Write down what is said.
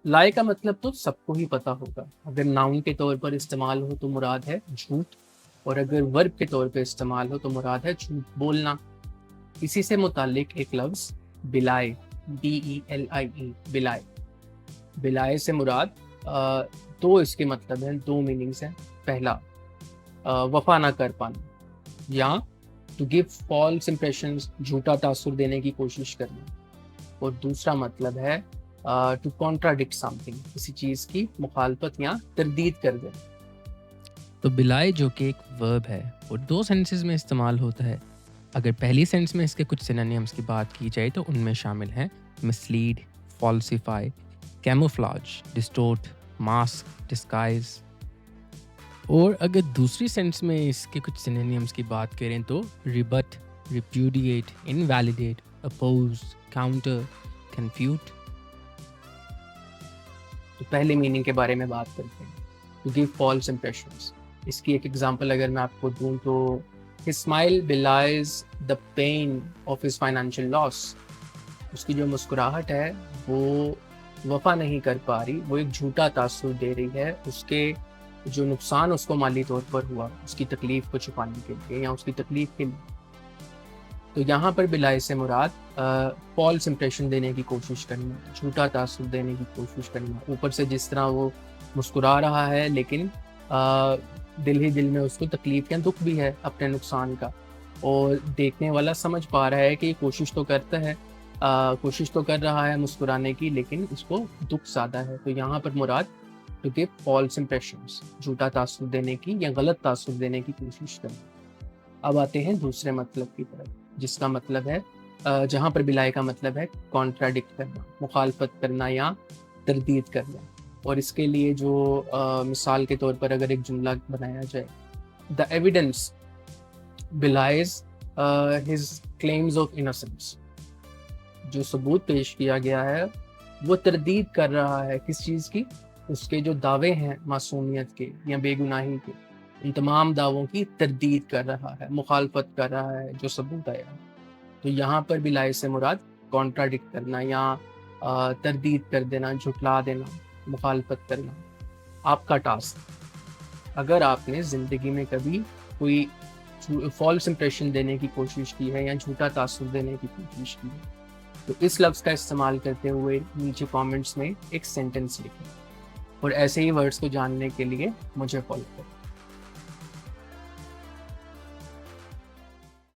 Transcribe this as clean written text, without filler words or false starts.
लाए का मतलब तो सबको ही पता होगा। अगर नाउन के तौर पर इस्तेमाल हो तो मुराद है झूठ, और अगर वर्ब के तौर पर इस्तेमाल हो तो मुराद है झूठ बोलना। इसी से मुताल्लिक एक लफ्ज़ बिलाए, BELIE, बिलाए। बिलाए से मुराद दो इसके मतलब हैं, दो मीनिंग्स हैं। पहला वफा ना कर पाना, या टू गिव फॉल्स इंप्रेशंस, झूठा तासुर देने की कोशिश करना। और दूसरा मतलब है टू कॉन्ट्राडिक्ट समथिंग, किसी चीज़ की मुखालफत या तरदीद कर देना। तो बिलाए जो कि एक वर्ब है वो दो सेंसेस में इस्तेमाल होता है। अगर पहली सेंस में इसके कुछ सिनोनिम्स की बात की जाए तो उनमें शामिल हैं mislead, falsify, camouflage, distort, mask, disguise. और अगर दूसरी सेंस में इसके कुछ सिनोनिम्स की बात करें तो रिबट, रिप्यूडिएट, इनवैलिडेट, अपोज, काउंटर, कन्फ्यूट। तो पहले मीनिंग के बारे में बात करते हैं, टू गिव फॉल्स इंप्रेशंस। इसकी एक एग्जांपल अगर मैं आपको दूं तो his smile belies the pain of his financial loss. उसकी जो मुस्कुराहट है वो वफा नहीं कर पा रही, वो एक झूठा तासुर दे रही है उसके जो नुकसान उसको माली तौर पर हुआ, उसकी तकलीफ को छुपाने के लिए या उसकी तकलीफ के लिए। तो यहाँ पर बिलाई से मुराद फॉल्स इंप्रेशन देने की कोशिश करना, झूठा तासुर देने की कोशिश करना। ऊपर से जिस तरह वो मुस्कुरा रहा है, लेकिन दिल ही दिल में उसको तकलीफ या दुख भी है अपने नुकसान का। और देखने वाला समझ पा रहा है कि कोशिश तो करता है, कोशिश तो कर रहा है मुस्कुराने की, लेकिन उसको दुख ज़्यादा है। तो यहाँ पर मुराद टू गिव फॉल्स इंप्रेशंस, झूठा तासुर देने की या गलत तासुर देने की कोशिश करना। अब आते हैं दूसरे मतलब की तरफ, जिसका मतलब है जहाँ पर बिलाए का मतलब है कॉन्ट्राडिक्ट करना, मुखालफत करना या तरदीद करना। और इसके लिए जो मिसाल के तौर पर अगर एक जुमला बनाया जाए, the evidence belies his claims of innocence. जो सबूत पेश किया गया है वो तरदीद कर रहा है किस चीज़ की, उसके जो दावे हैं मासूमियत के या बेगुनाही के, इन तमाम दावों की तरदीद कर रहा है, मुखालफत कर रहा है जो सबूत आया है। तो यहाँ पर भी लाए से मुराद कॉन्ट्राडिक्ट करना या तरदीद कर देना, झुटला देना, मुखालफत करना। आपका टास्क, अगर आपने ज़िंदगी में कभी कोई फॉल्स इंप्रेशन देने की कोशिश की है या झूठा तासुर देने की कोशिश की है, तो इस लफ्ज़ का इस्तेमाल करते हुए नीचे कमेंट्स में एक सेंटेंस लिखें। और ऐसे ही वर्ड्स को जानने के लिए मुझे फॉलो करें।